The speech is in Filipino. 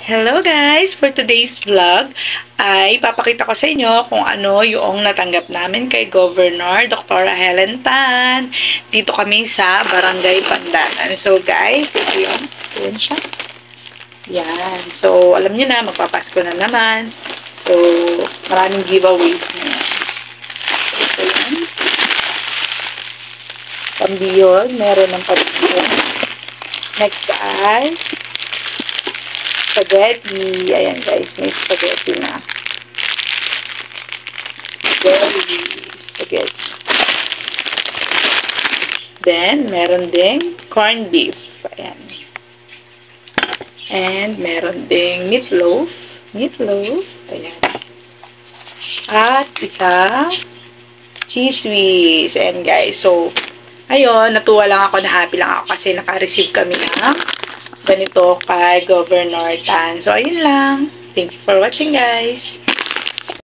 Hello guys! For today's vlog ay papakita ko sa inyo kung ano yung natanggap namin kay Governor Dr. Helen Tan. Dito kami sa Barangay Pandanan. So guys, ito yun siya. Yan. So alam niyo na, magpapasko na naman. So maraming giveaways na yan. Ito yan. Pambiyon. Meron ng pambiyon. Next ay spaghetti. Ayan guys, may spaghetti na. Spaghetti. Then, meron ding corned beef. Ayan. And, meron ding meatloaf. Ayan. At, isa cheese whiz. Ayan guys. So, ayun, natuwa lang ako, na happy lang ako kasi naka-receive kami ng ganito kay Governor Tan. So, ayun lang. Thank you for watching, guys.